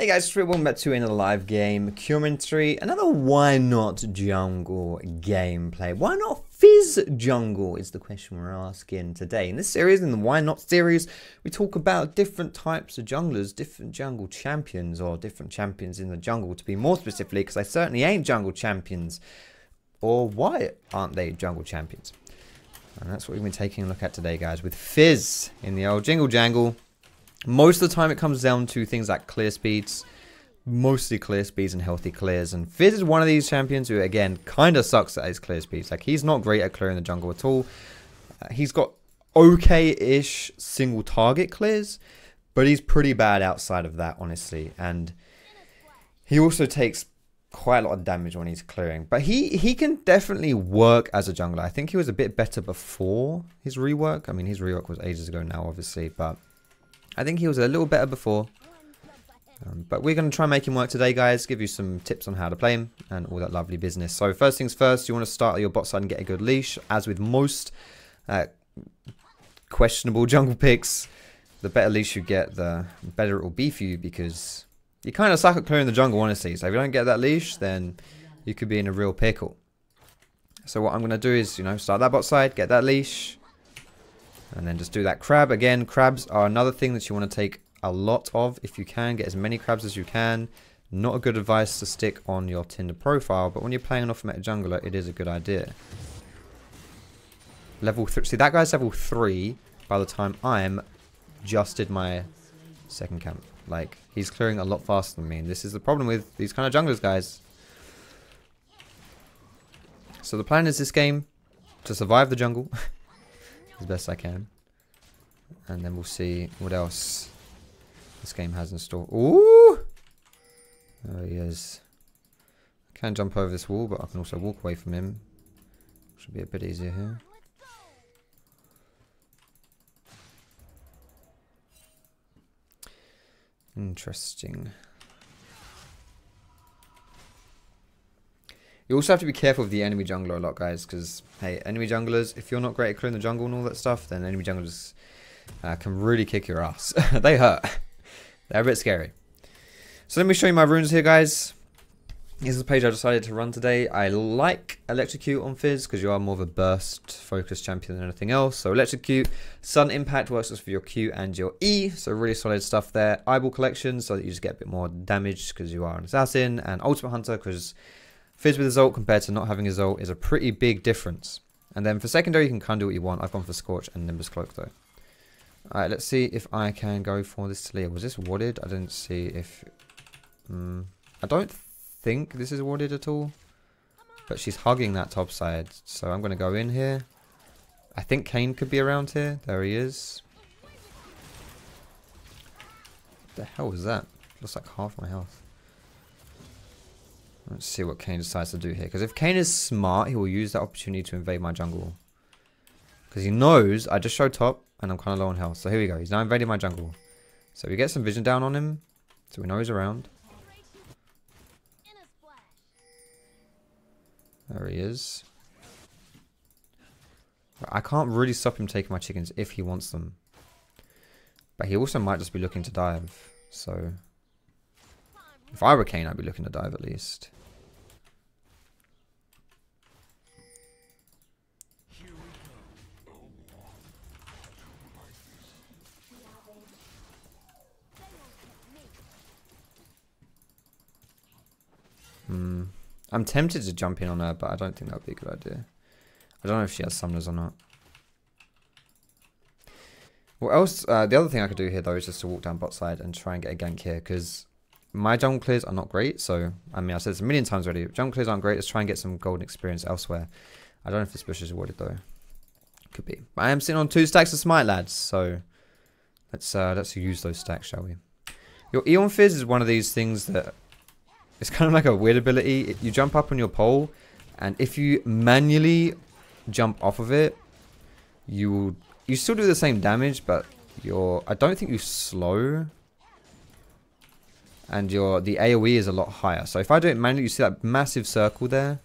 Hey guys, welcome back to another live game commentary, another Why Not Jungle gameplay. Why not Fizz Jungle is the question we're asking today. In this series, in the Why Not series, we talk about different types of junglers, different jungle champions, or different champions in the jungle to be more specifically, because they certainly ain't jungle champions. Or why aren't they jungle champions? And that's what we've been taking a look at today, guys, with Fizz in the old jingle jangle. Most of the time it comes down to things like clear speeds, mostly clear speeds and healthy clears, and Fizz is one of these champions who again kind of sucks at his clear speeds. Like, he's not great at clearing the jungle at all. He's got okay-ish single target clears, but he's pretty bad outside of that, honestly. And he also takes quite a lot of damage when he's clearing, but he can definitely work as a jungler. I think he was a bit better before his rework. I mean, his rework was ages ago now, obviously, but I think he was a little better before. But we're going to try and make him work today, guys. Give you some tips on how to play him and all that lovely business. So first things first, you want to start at your bot side and get a good leash. As with most questionable jungle picks, the better leash you get, the better it will be for you, because you kind of suck at clearing the jungle, honestly. So if you don't get that leash, then you could be in a real pickle. So what I'm going to do is, start that bot side, get that leash, and then just do that crab. Again, crabs are another thing that you want to take a lot of if you can. Get as many crabs as you can. Not a good advice to stick on your Tinder profile, but when you're playing an off-meta jungler, it is a good idea. Level 3. See, that guy's level 3 by the time I'm just did my second camp. Like, he's clearing a lot faster than me, and this is the problem with these kind of junglers, guys. So the plan is this game to survive the jungle as best I can, and then we'll see what else this game has in store. Ooh, there he is. I can jump over this wall, but I can also walk away from him. Should be a bit easier here. Interesting. You also have to be careful of the enemy jungler a lot, guys, because, hey, enemy junglers, if you're not great at clearing the jungle and all that stuff, then enemy junglers can really kick your ass. They hurt. They're a bit scary. So let me show you my runes here, guys. This is the page I decided to run today. I like Electrocute on Fizz because you are more of a burst-focused champion than anything else. So Electrocute, Sudden Impact works for your Q and your E. So really solid stuff there. Eyeball Collection, so that you just get a bit more damage because you are an assassin. And Ultimate Hunter, because Fizz with his ult compared to not having his ult is a pretty big difference. And then for secondary, you can kind of do what you want. I've gone for Scorch and Nimbus Cloak, though. Alright, let's see if I can go for this Talia. Was this warded? I didn't see if... I don't think this is warded at all. But she's hugging that top side. So I'm going to go in here. I think Kane could be around here. There he is. What the hell was that? Looks like half my health. Let's see what Kane decides to do here. Because if Kane is smart, he will use that opportunity to invade my jungle. Because he knows I just showed top and I'm kind of low on health. So here we go. He's now invading my jungle. So we get some vision down on him. So we know he's around. There he is. I can't really stop him taking my chickens if he wants them. But he also might just be looking to dive. So if I were Kane, I'd be looking to dive at least. I'm tempted to jump in on her, but I don't think that would be a good idea. I don't know if she has summoners or not. What else? The other thing I could do here, though, is just to walk down bot side and try and get a gank here, because my jungle clears are not great. So, I mean, I've said this a million times already. Jungle clears aren't great. Let's try and get some golden experience elsewhere. I don't know if this bush is awarded, though. Could be. But I am sitting on 2 stacks of smite, lads. So, let's use those stacks, shall we? Your Eon Fizz is one of these things that... It's kind of like a weird ability. You jump up on your pole, and if you manually jump off of it, you still do the same damage, but I don't think you slow, and the AoE is a lot higher. So if I do it manually, you see that massive circle there?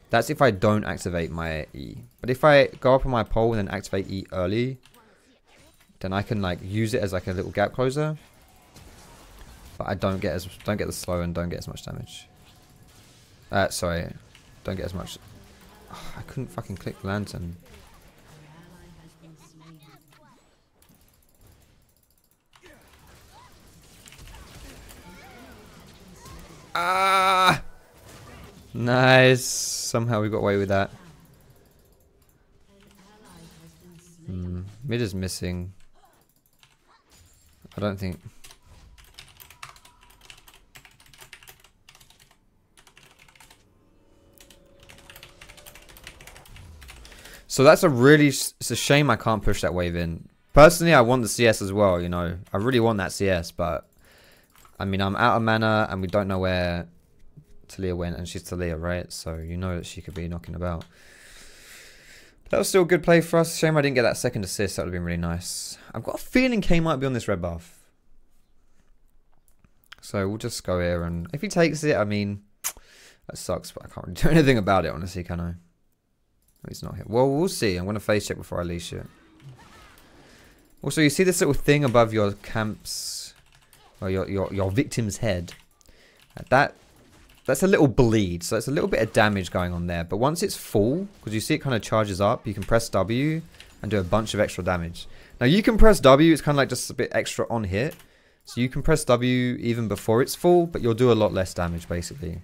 That's if I don't activate my E. But if I go up on my pole and then activate E early, then I can like use it as like a little gap closer. But I don't get the slow and don't get as much damage. Sorry, don't get as much. Oh, I couldn't fucking click the lantern. Ah! Nice. Somehow we got away with that. Mid is missing. I don't think. So that's it's a shame I can't push that wave in. Personally, I want the CS as well, you know. I really want that CS, but I mean, I'm out of mana and we don't know where Talia went, and she's Talia, right? So you know that she could be knocking about. But that was still a good play for us. Shame I didn't get that second assist. That would have been really nice. I've got a feeling K might be on this red buff. So we'll just go here, and if he takes it, I mean, that sucks, but I can't really do anything about it, honestly, can I? He's not here. Well, we'll see. I'm going to face check before I leash it. Also, you see this little thing above your camp's, or your victim's head? That's a little bleed, so it's a little bit of damage going on there. But once it's full, because you see it kind of charges up, you can press W and do a bunch of extra damage. Now you can press W, it's kind of like just a bit extra on hit. So you can press W even before it's full, but you'll do a lot less damage basically.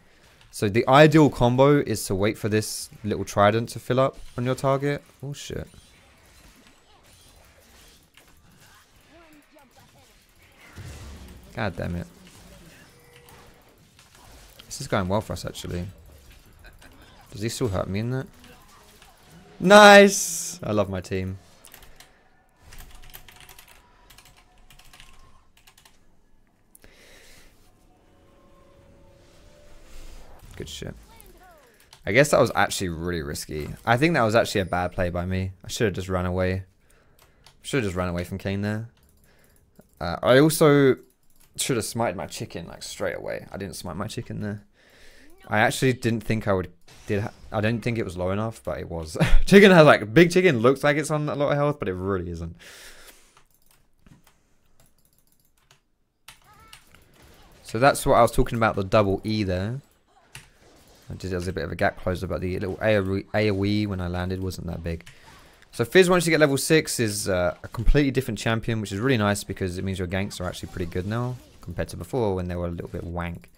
So the ideal combo is to wait for this little trident to fill up on your target. Oh shit. God damn it. This is going well for us, actually. Does he still hurt me in that? Nice! I love my team. Good shit. I guess that was actually really risky. I think that was actually a bad play by me. I should have just run away. Should have just run away from Kane there. I also should have smited my chicken like straight away. I didn't smite my chicken there. I actually didn't think I would. I didn't think it was low enough, but it was. Chicken has like big chicken looks like it's on a lot of health, but it really isn't. So that's what I was talking about, the double E there. There was a bit of a gap closer, but the little AoE when I landed wasn't that big. So Fizz, once you get level 6, is a completely different champion, which is really nice because it means your ganks are actually pretty good now compared to before when they were a little bit wank.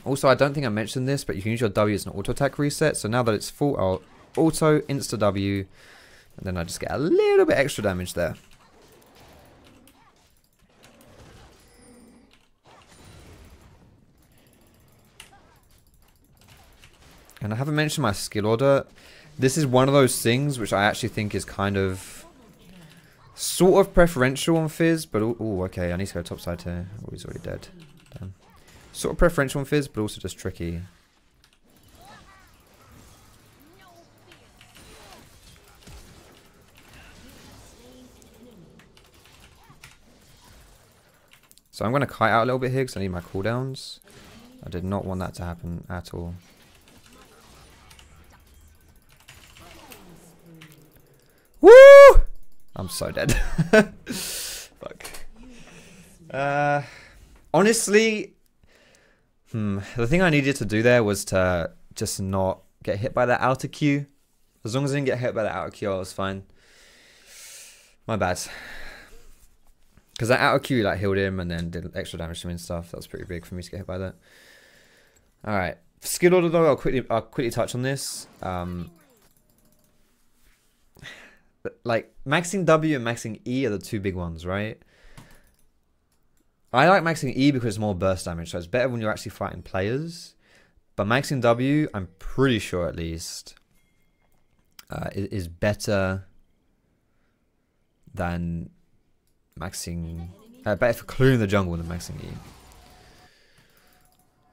Also, I don't think I mentioned this, but you can use your W as an auto attack reset. So now that it's full, I'll auto insta W, and then I just get a little bit extra damage there. And I haven't mentioned my skill order. This is one of those things which I actually think is kind of sort of preferential on Fizz, but oh, okay, I need to go topside here. Oh, he's already dead. Damn. Sort of preferential on Fizz, but also just tricky. So I'm going to kite out a little bit here because I need my cooldowns. I did not want that to happen at all. Woo! I'm so dead. Fuck. Honestly, the thing I needed to do there was to just not get hit by that outer Q. As long as I didn't get hit by that outer Q, I was fine. My bad. Because that outer Q like healed him and then did extra damage to him and stuff. That was pretty big for me to get hit by that. Alright. Skill order though, I'll quickly touch on this. Like, maxing W and maxing E are the two big ones, right? I like maxing E because it's more burst damage, so it's better when you're actually fighting players. But maxing W, I'm pretty sure at least, is better than maxing... better for clearing the jungle than maxing E.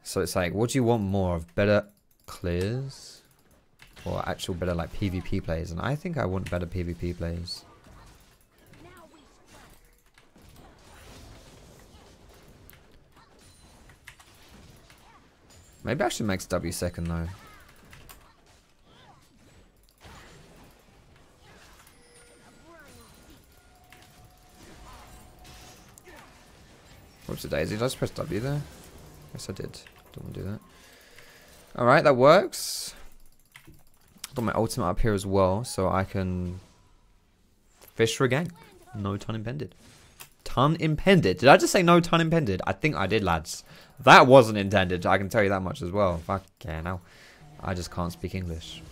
So it's like, what do you want more of? Better clears? Or actual better like PvP plays, and I think I want better PvP plays. Maybe I should max W second though. Whoops, daisy. Did I just press W there? Yes, I did. Don't want to do that. Alright, that works. Got my ultimate up here as well, so I can fish for a gang. No ton impended. Ton impended. Did I just say no ton impended? I think I did, lads. That wasn't intended. I can tell you that much as well. Fuck yeah, now. I just can't speak English.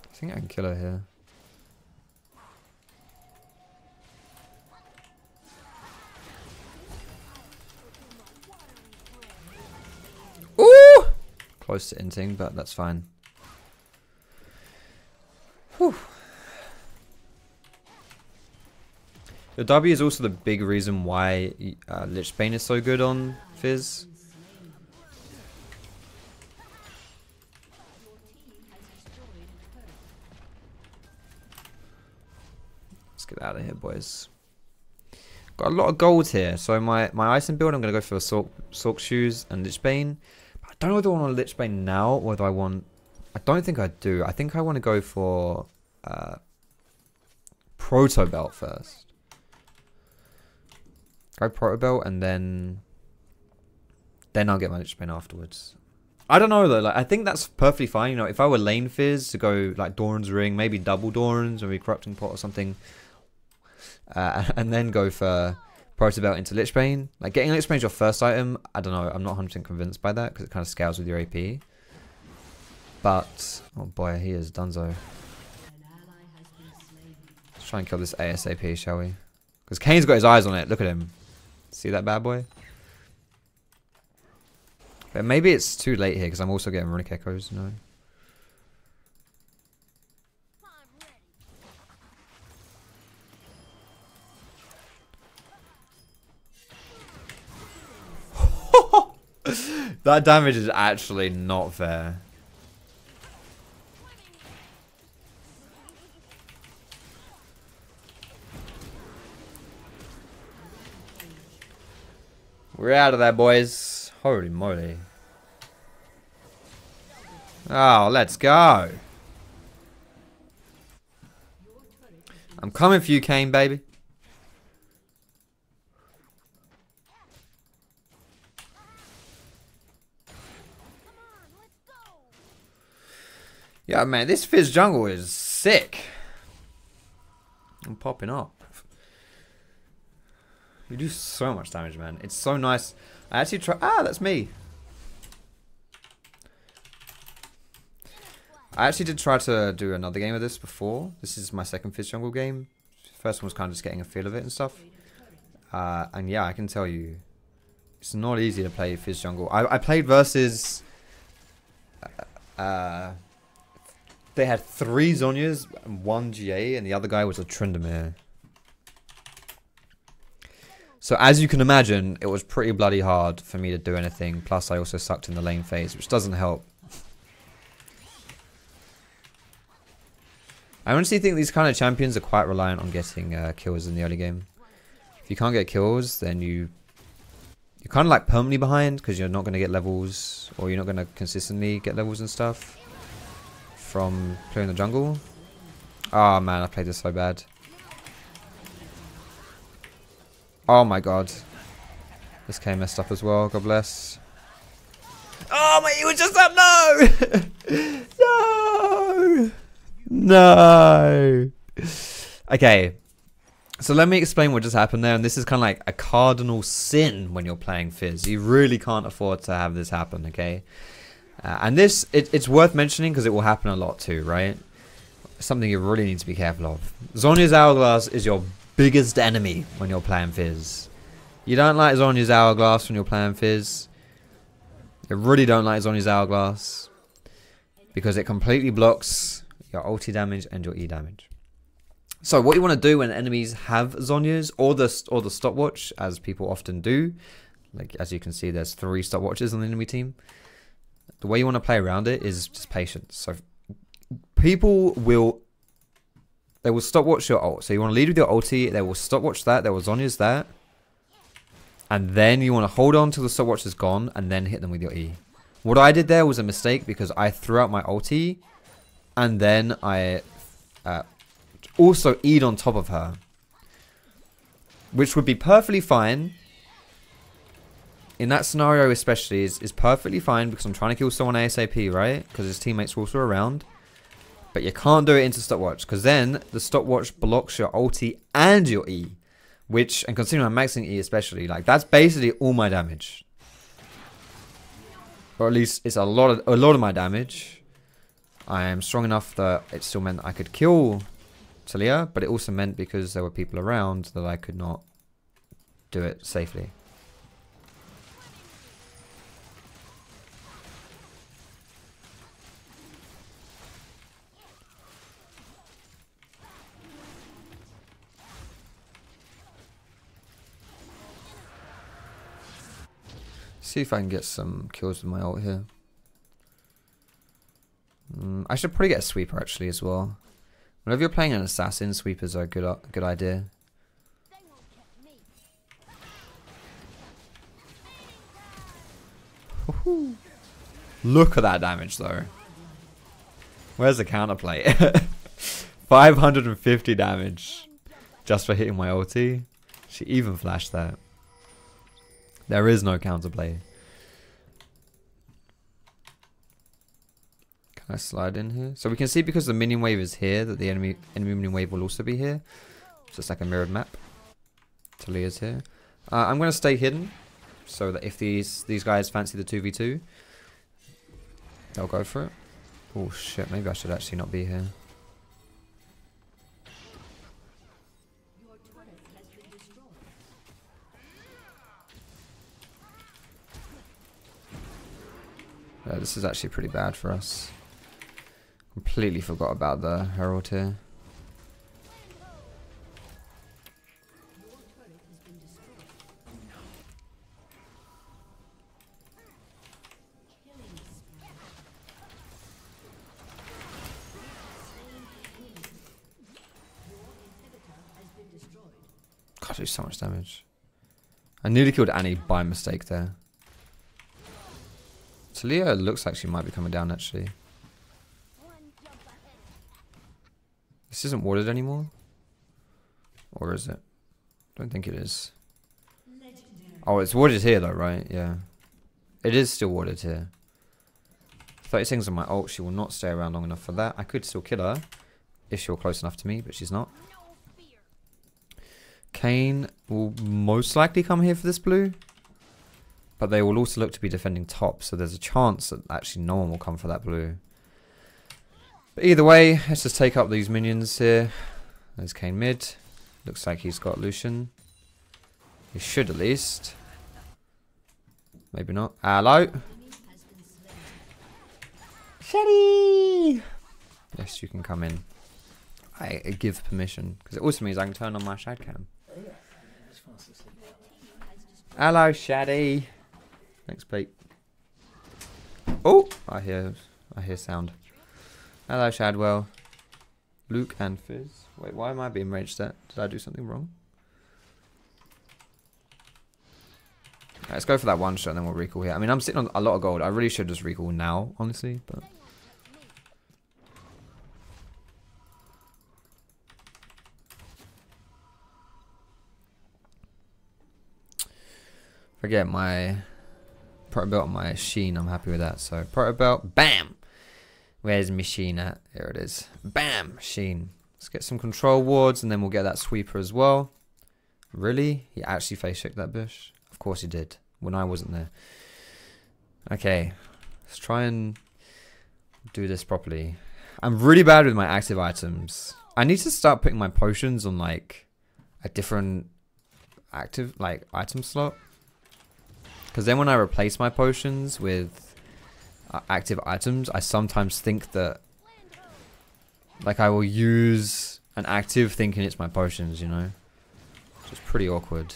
I think I can kill her here. Ooh! Close to inting, but that's fine. Whew. Your W is also the big reason why Lich Bane is so good on Fizz. Let's get out of here, boys. Got a lot of gold here. So my item build, I'm going to go for Sork Shoes and Lich Bane. But I don't know whether I want a Lich Bane now or whether I want... I don't think I do. I think I want to go for Proto Belt first. Go Proto Belt and then I'll get my Lich Bane afterwards. I don't know though, like I think that's perfectly fine. You know, if I were lane Fizz to go like Doran's Ring, maybe double Doran's, maybe Corrupting Pot or something, and then go for Proto Belt into Lich Bane. Like getting Lich Bane your first item, I don't know, I'm not 100% convinced by that because it kind of scales with your AP. But oh boy, he is Dunzo. Let's try and kill this ASAP, shall we? Because Kane's got his eyes on it. Look at him. See that bad boy? But maybe it's too late here because I'm also getting Runic Echoes, you know. That damage is actually not fair. We're out of there, boys. Holy moly. Oh, let's go. I'm coming for you, Kane, baby. Yeah, man, this Fizz Jungle is sick. I'm popping up. You do so much damage, man. It's so nice. I actually try... Ah, that's me. I actually did try to do another game of this before. This is my second Fizz Jungle game. First one was kind of just getting a feel of it and stuff. And yeah, I can tell you, it's not easy to play Fizz Jungle. I played versus... they had 3 Zhonyas and 1 GA, and the other guy was a Tryndamere. So as you can imagine, it was pretty bloody hard for me to do anything. Plus, I also sucked in the lane phase, which doesn't help. I honestly think these kind of champions are quite reliant on getting kills in the early game. If you can't get kills, then you're kind of like permanently behind because you're not going to get levels, or you're not going to consistently get levels and stuff from playing the jungle. Oh man, I played this so bad. Oh my god. This came messed up as well, god bless. Oh my, he was just up, no! No! No! Okay. So let me explain what just happened there, and this is kind of like a cardinal sin when you're playing Fizz. You really can't afford to have this happen, okay? And this, it's worth mentioning because it will happen a lot too, right? Something you really need to be careful of. Zhonya's Hourglass is your biggest enemy when you're playing Fizz. You don't like Zhonya's Hourglass when you're playing Fizz. You really don't like Zhonya's Hourglass because it completely blocks your ulti damage and your E damage. So what you want to do when enemies have Zhonya's or the stopwatch, as people often do, like as you can see, there's 3 stopwatches on the enemy team. The way you want to play around it is just patience. So people will They will stopwatch your ult. So you want to lead with your ulti. They will stopwatch that. They will Zhonya's that. And then you want to hold on till the stopwatch is gone and then hit them with your E. What I did there was a mistake because I threw out my ulti and then I also E'd on top of her. Which would be perfectly fine. In that scenario especially is perfectly fine because I'm trying to kill someone ASAP, right? Because his teammates are also around. But you can't do it into stopwatch because then the stopwatch blocks your ulti and your E. Which, and considering I'm maxing E especially, like that's basically all my damage. Or at least it's a lot of my damage. I am strong enough that it still meant I could kill Talia, but it also meant because there were people around that I could not do it safely. See if I can get some kills with my ult here. I should probably get a sweeper actually as well. Whenever you're playing an assassin, sweepers are a good idea. Look at that damage though. Where's the counterplay? 550 damage just for hitting my ulti. She even flashed that. There is no counterplay. Can I slide in here? So we can see because the minion wave is here that the enemy minion wave will also be here. So it's like a mirrored map. Talia's here. I'm going to stay hidden so that if these guys fancy the 2v2, they'll go for it. Oh shit, maybe I should actually not be here. Yeah, this is actually pretty bad for us. Completely forgot about the Herald here. God, do so much damage. I nearly killed Annie by mistake there. Talia looks like she might be coming down actually. This isn't warded anymore? Or is it? Don't think it is. Oh, it's warded here though, right? Yeah. It is still warded here. 30 seconds on my ult. She will not stay around long enough for that. I could still kill her if she were close enough to me, but she's not. Kayn will most likely come here for this blue. But they will also look to be defending top, so there's a chance that actually no one will come for that blue. But either way, let's just take up these minions here. There's Kayn mid. Looks like he's got Lucian. He should at least. Maybe not. Hello? Shetty! Yes, you can come in. I give permission. Because it also means I can turn on my shad cam. Hello, Shaddy. Thanks, Pete. Oh, I hear sound. Hello, Shadwell. Luke and Fizz. Wait, why am I being raged at? Did I do something wrong? Right, let's go for that one shot and then we'll recall here. I mean, I'm sitting on a lot of gold. I really should just recall now, honestly, but... Forget my proto belt on my Sheen. I'm happy with that. So proto belt, bam. Where's my Sheen at? There it is. Bam, Sheen. Let's get some control wards and then we'll get that sweeper as well. Really? He actually face checked that bush? Of course he did. When I wasn't there. Okay. Let's try and do this properly. I'm really bad with my active items. I need to start putting my potions on like a different active like item slot. Because then when I replace my potions with active items, I sometimes think that like I will use an active thinking it's my potions, you know? Which is pretty awkward.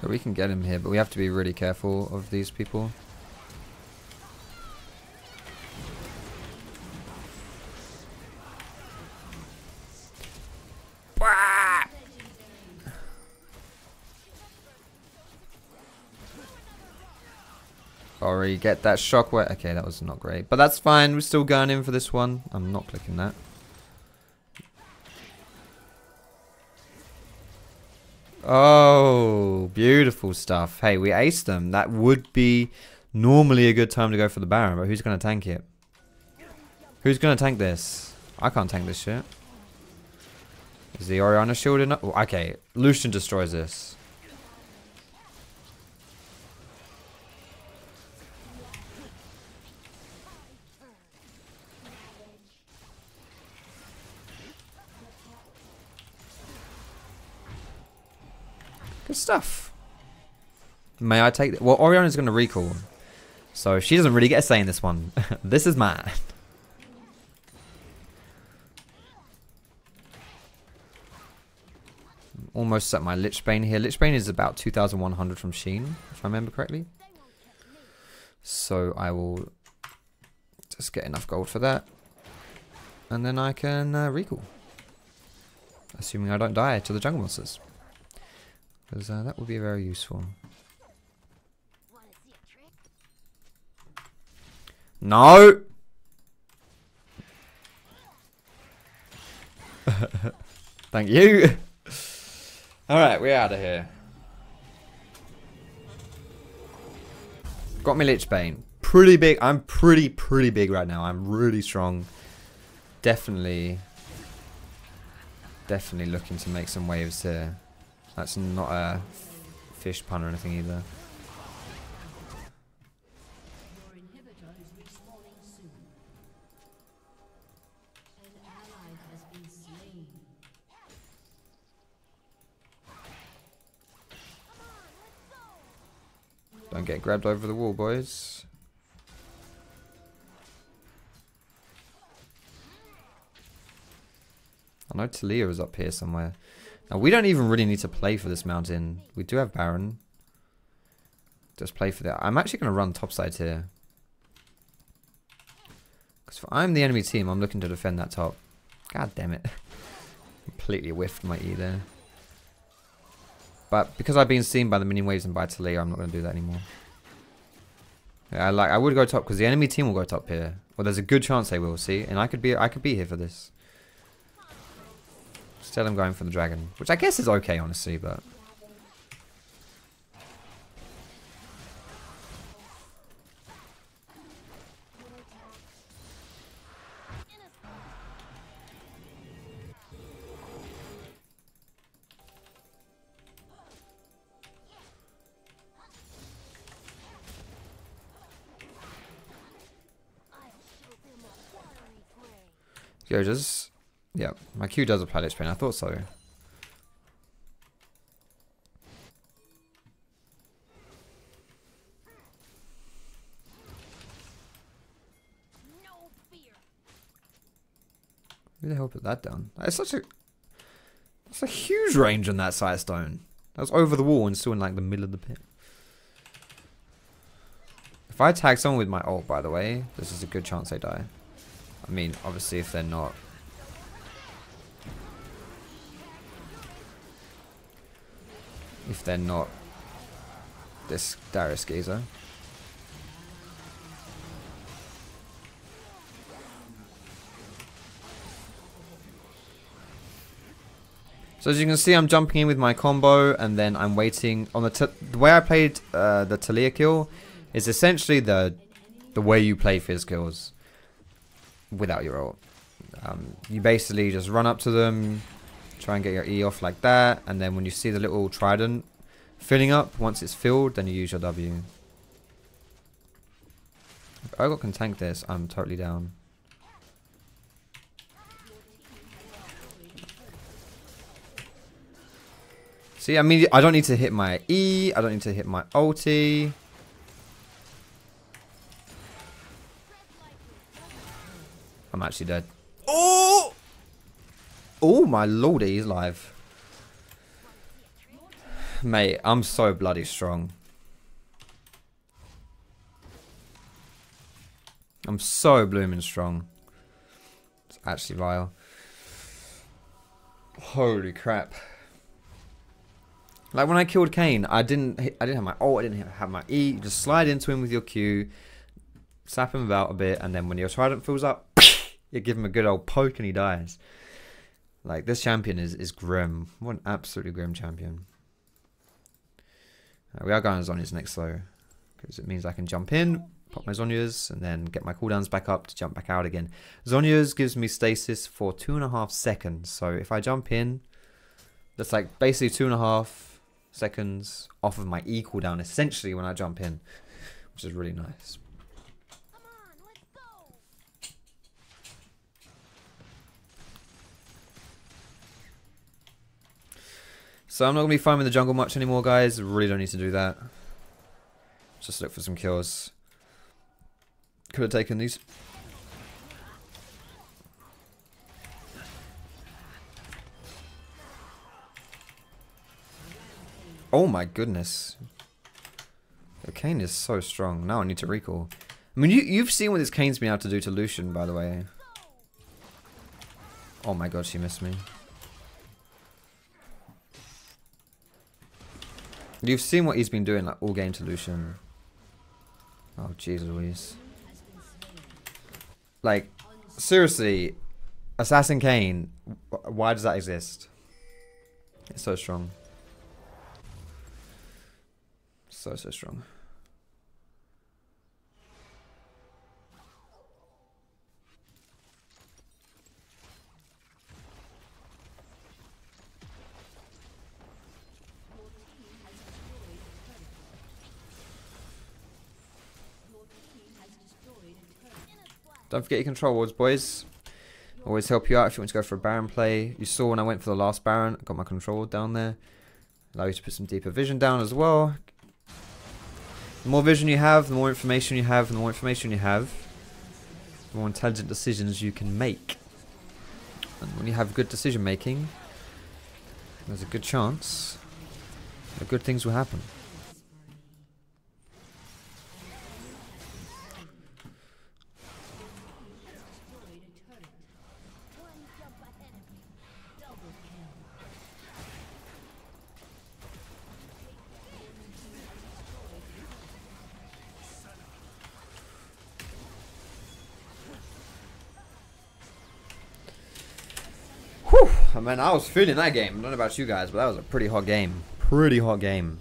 Okay, we can get him here, but we have to be really careful of these people. Sorry, get that shockwave. Okay, that was not great. But that's fine. We're still going in for this one. I'm not clicking that. Oh, beautiful stuff. Hey, we aced them. That would be normally a good time to go for the Baron, but who's going to tank it? Who's going to tank this? I can't tank this shit. Is the Orianna shield enough? Oh, okay, Lucian destroys this. Good stuff. May I take... Well, Orianna's going to recall. So she doesn't really get a say in this one. This is mine. Almost at my Lich Bane here. Lich Bane is about 2,100 from Sheen, if I remember correctly. So I will just get enough gold for that. And then I can recall. Assuming I don't die to the jungle monsters. Because that would be very useful. No! Thank you! Alright, we're out of here. Got me Lich Bane. Pretty big. I'm pretty big right now. I'm really strong. Definitely looking to make some waves here. That's not a fish pun or anything either. Don't get grabbed over the wall, boys. I know Talia is up here somewhere. Now, we don't even really need to play for this mountain. We do have Baron. Just play for that. I'm actually going to run topside here. Because if I'm the enemy team, I'm looking to defend that top. God damn it. Completely whiffed my E there. But because I've been seen by the minion waves and by Talia, I'm not going to do that anymore. Yeah, I would go top because the enemy team will go top here. Well, there's a good chance they will, see? And I could be here for this. Still, I'm going for the dragon, which I guess is okay, honestly, but... Yo, just... Yeah, my Q does apply Lich Bane. I thought so. Who the hell put that down? That's a huge range on that side stone. That was over the wall and still in like the middle of the pit. If I tag someone with my ult, by the way, this is a good chance they die. I mean, obviously if they're not. If they're not this Darius geezer. So as you can see, I'm jumping in with my combo and then I'm waiting on the way I played the Talia kill is essentially the way you play Fizz kills without your ult. You basically just run up to them, try and get your E off like that, and then when you see the little trident filling up, once it's filled, then you use your W. If Urgot can tank this, I'm totally down. See, I mean, I don't need to hit my E, I don't need to hit my ulti. I'm actually dead. Oh! Oh my lordy, he's live. Mate, I'm so bloody strong. I'm so blooming strong. It's actually vile. Holy crap. Like when I killed Kayn, I didn't have my ult, I didn't have my E. You just slide into him with your Q, slap him about a bit, and then when your trident fills up, you give him a good old poke and he dies. Like, this champion is grim. What an absolutely grim champion. We are going Zhonya's next though, because it means I can jump in, pop my Zhonya's, and then get my cooldowns back up to jump back out again. Zhonya's gives me stasis for 2.5 seconds. So if I jump in, that's like basically 2.5 seconds off of my E cooldown essentially when I jump in, which is really nice. So I'm not going to be farming the jungle much anymore, guys. Really don't need to do that. Just look for some kills. Could have taken these. Oh my goodness. The Kayn is so strong. Now I need to recall. I mean, you've seen what this Kayn's been able to do to Lucian, by the way. Oh my god, she missed me. You've seen what he's been doing like all game to Lucian. Oh jeez Louise. Like, seriously, Assassin Kayn, why does that exist? It's so strong. So strong. Don't forget your control wards, boys. Always help you out if you want to go for a Baron play. You saw when I went for the last Baron, I got my control ward down there. Allow you to put some deeper vision down as well. The more vision you have, the more information you have, and the more information you have, the more intelligent decisions you can make. And when you have good decision making, there's a good chance that good things will happen. Whew, I mean, I was feeling that game. I don't know about you guys, but that was a pretty hot game. Pretty hot game.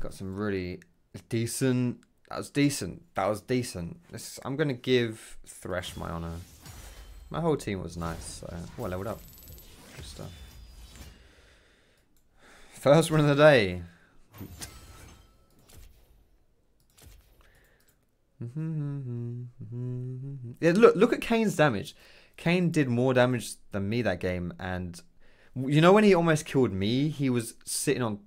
Got some really decent. That was decent. That was decent. I'm going to give Thresh my honor. My whole team was nice. So, well, leveled up. Good stuff. First win of the day. Yeah, look at Kayn's damage. Kayn did more damage than me that game, and you know when he almost killed me, he was sitting on,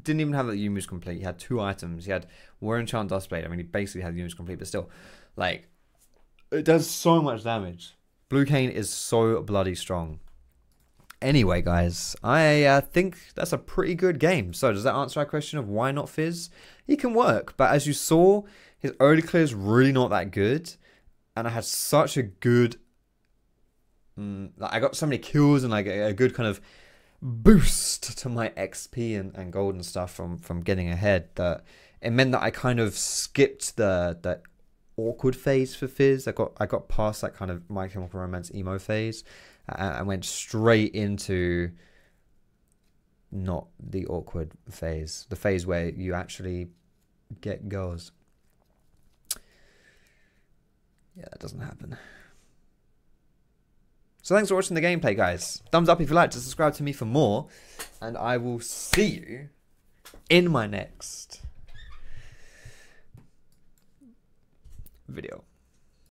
didn't even have the Yumu's complete. He had 2 items. He had War Enchant Dustblade. I mean, he basically had Yumu's complete, but still, like, it does so much damage. Blue Kayn is so bloody strong. Anyway, guys, I think that's a pretty good game. So does that answer our question of why not Fizz? He can work, but as you saw, his early clear is really not that good, and I had such a good, like I got so many kills and like a good kind of boost to my XP and gold and stuff from getting ahead, that it meant that I kind of skipped the awkward phase for Fizz. I got past that kind of My Chemical Romance emo phase and went straight into not the awkward phase, the phase where you actually get goals. Yeah, that doesn't happen. So thanks for watching the gameplay, guys. Thumbs up if you liked, subscribe to me for more, and I will see you in my next video.